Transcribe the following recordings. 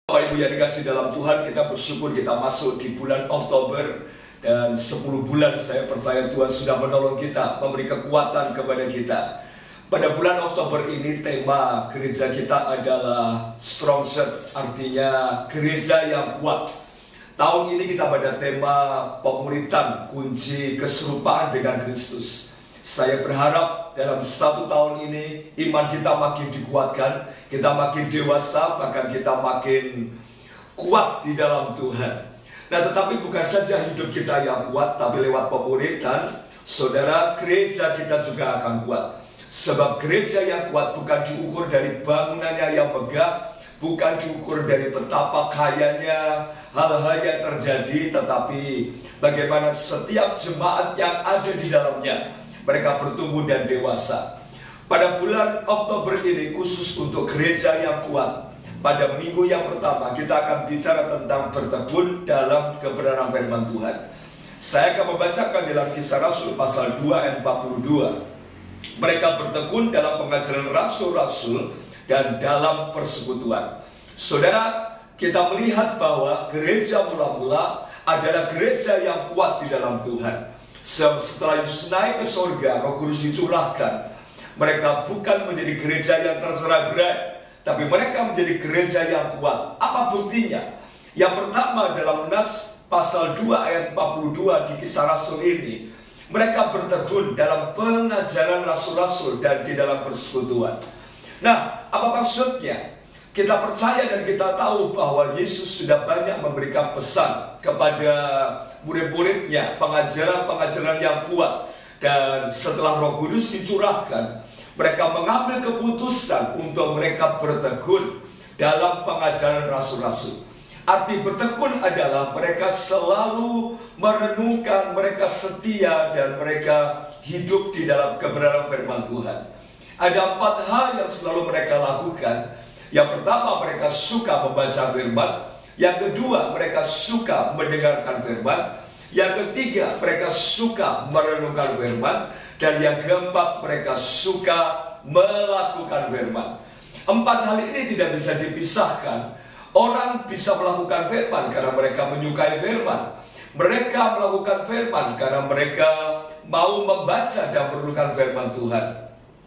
Bapak Ibu yang dikasih dalam Tuhan, kita bersyukur kita masuk di bulan Oktober. Dan 10 bulan saya percaya Tuhan sudah menolong kita, memberi kekuatan kepada kita. Pada bulan Oktober ini tema gereja kita adalah Strong Church, artinya gereja yang kuat. Tahun ini kita pada tema pemuritan kunci keserupaan dengan Kristus. Saya berharap dalam 1 tahun ini iman kita makin dikuatkan, kita makin dewasa, bahkan kita makin kuat di dalam Tuhan. Nah, tetapi bukan saja hidup kita yang kuat, tapi lewat pemuritan, saudara, gereja kita juga akan kuat. Sebab gereja yang kuat bukan diukur dari bangunannya yang megah, bukan diukur dari betapa kayanya hal-hal yang terjadi, tetapi bagaimana setiap jemaat yang ada di dalamnya, mereka bertumbuh dan dewasa. Pada bulan Oktober ini khusus untuk gereja yang kuat. Pada minggu yang pertama kita akan bicara tentang bertekun dalam kebenaran firman Tuhan. Saya akan membacakan dalam Kisah Rasul pasal 2 ayat 42. Mereka bertekun dalam pengajaran rasul-rasul dan dalam persekutuan. Saudara, kita melihat bahwa gereja mula-mula adalah gereja yang kuat di dalam Tuhan. Setelah Yesus naik ke surga, Roh Kudus dicurahkan. Mereka bukan menjadi gereja yang terserak-berai, tapi mereka menjadi gereja yang kuat. Apa buktinya? Yang pertama, dalam Nas pasal 2 ayat 42 di Kisah Rasul ini, mereka bertekun dalam pengajaran rasul-rasul dan di dalam persekutuan. Nah, apa maksudnya? Kita percaya dan kita tahu bahwa Yesus sudah banyak memberikan pesan kepada murid-muridnya, pengajaran-pengajaran yang kuat. Dan setelah Roh Kudus dicurahkan, mereka mengambil keputusan untuk mereka bertekun dalam pengajaran rasul-rasul. Arti bertekun adalah mereka selalu merenungkan, mereka setia, dan mereka hidup di dalam kebenaran firman Tuhan. Ada 4 hal yang selalu mereka lakukan. Yang pertama, mereka suka membaca firman. Yang kedua, mereka suka mendengarkan firman. Yang ketiga, mereka suka merenungkan firman. Dan yang keempat, mereka suka melakukan firman. 4 hal ini tidak bisa dipisahkan. Orang bisa melakukan firman karena mereka menyukai firman. Mereka melakukan firman karena mereka mau membaca dan merenungkan firman Tuhan.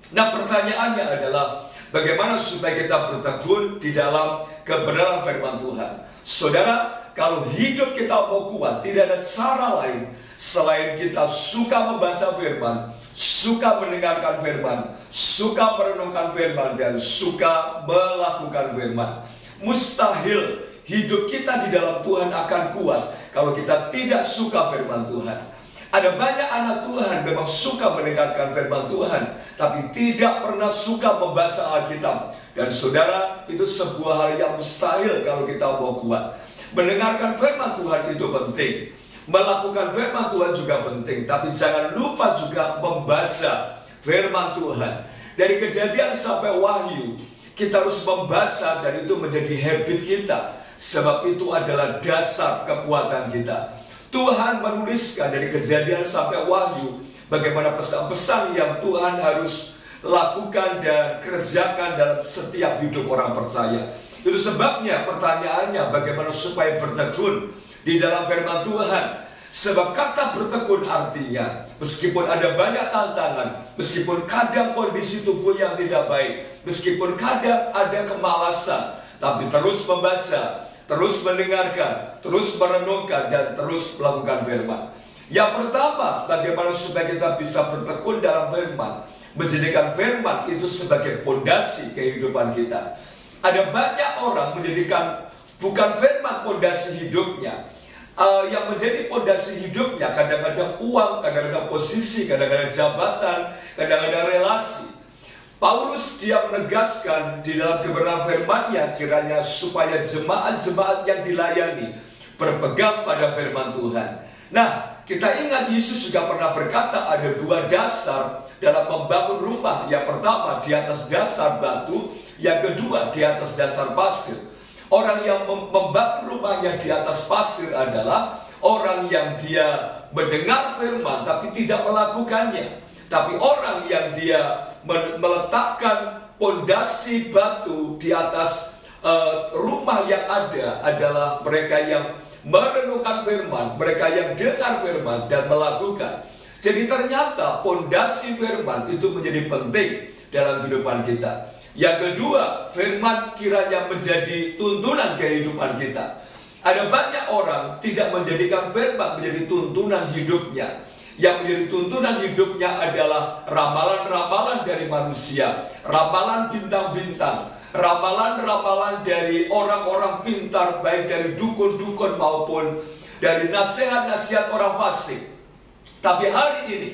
Nah, pertanyaannya adalah bagaimana supaya kita bertekun di dalam kebenaran firman Tuhan. Saudara, kalau hidup kita mau kuat, tidak ada cara lain selain kita suka membaca firman, suka mendengarkan firman, suka merenungkan firman, dan suka melakukan firman. Mustahil hidup kita di dalam Tuhan akan kuat kalau kita tidak suka firman Tuhan. Ada banyak anak Tuhan memang suka mendengarkan firman Tuhan, tapi tidak pernah suka membaca Alkitab. Dan saudara, itu sebuah hal yang mustahil kalau kita mau kuat. Mendengarkan firman Tuhan itu penting, melakukan firman Tuhan juga penting, tapi jangan lupa juga membaca firman Tuhan. Dari Kejadian sampai Wahyu, kita harus membaca dan itu menjadi habit kita. Sebab itu adalah dasar kekuatan kita. Tuhan menuliskan dari Kejadian sampai Wahyu bagaimana pesan-pesan yang Tuhan harus lakukan dan kerjakan dalam setiap hidup orang percaya. Itu sebabnya pertanyaannya bagaimana supaya bertekun di dalam firman Tuhan. Sebab kata bertekun artinya meskipun ada banyak tantangan, meskipun kadang kondisi tubuh yang tidak baik, meskipun kadang ada kemalasan, tapi terus membaca, terus mendengarkan, terus merenungkan, dan terus melakukan firman. Yang pertama, bagaimana supaya kita bisa bertekun dalam firman, menjadikan firman itu sebagai pondasi kehidupan kita. Ada banyak orang menjadikan bukan firman pondasi hidupnya. Yang menjadi pondasi hidupnya kadang-kadang uang, kadang-kadang posisi, kadang-kadang jabatan, kadang-kadang relasi. Paulus dia menegaskan di dalam kebenaran firman-Nya kiranya supaya jemaat-jemaat yang dilayani berpegang pada firman Tuhan. Nah, kita ingat Yesus juga pernah berkata ada 2 dasar dalam membangun rumah. Yang pertama di atas dasar batu, yang kedua di atas dasar pasir. Orang yang membangun rumahnya di atas pasir adalah orang yang dia mendengar firman tapi tidak melakukannya. Tapi orang yang dia meletakkan pondasi batu di atas rumah yang ada adalah mereka yang merenungkan firman, mereka yang dengar firman dan melakukan. Jadi ternyata pondasi firman itu menjadi penting dalam kehidupan kita. Yang kedua, firman kiranya menjadi tuntunan kehidupan kita. Ada banyak orang tidak menjadikan firman menjadi tuntunan hidupnya. Yang menjadi tuntunan hidupnya adalah ramalan-ramalan dari manusia, ramalan bintang-bintang, ramalan-ramalan dari orang-orang pintar, baik dari dukun-dukun maupun dari nasihat-nasihat orang fasik. Tapi hari ini,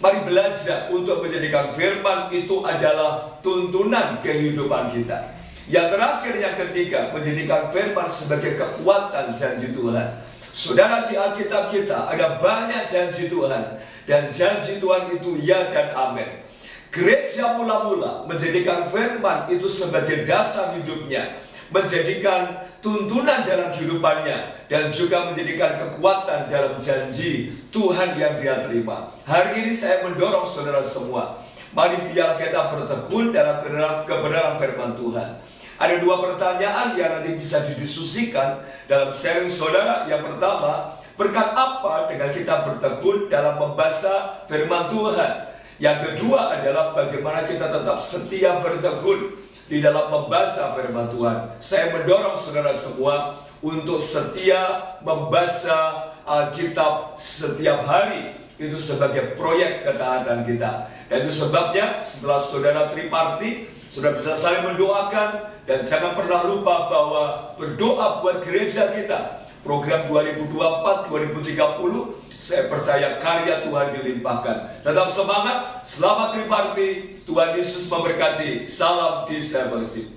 mari belajar untuk menjadikan firman itu adalah tuntunan kehidupan kita. Yang terakhir, yang ketiga, menjadikan firman sebagai kekuatan janji Tuhan. Saudara, di Alkitab kita ada banyak janji Tuhan, dan janji Tuhan itu ya dan amin. Gereja mula-mula menjadikan firman itu sebagai dasar hidupnya, menjadikan tuntunan dalam kehidupannya, dan juga menjadikan kekuatan dalam janji Tuhan yang dia terima. Hari ini saya mendorong saudara semua, mari biar kita bertekun dalam kebenaran firman Tuhan. Ada dua pertanyaan yang nanti bisa didiskusikan dalam sharing saudara. Yang pertama, berkat apa dengan kita bertekun dalam membaca firman Tuhan? Yang kedua adalah bagaimana kita tetap setia bertekun di dalam membaca firman Tuhan. Saya mendorong saudara semua untuk setia membaca Alkitab setiap hari. Itu sebagai proyek ketaatan kita. Dan itu sebabnya setelah saudara triparti, sudah bisa saling mendoakan. Dan jangan pernah lupa bahwa berdoa buat gereja kita. Program 2024-2030, saya percaya karya Tuhan dilimpahkan. Tetap semangat, selamat triparti, Tuhan Yesus memberkati. Salam discipleship.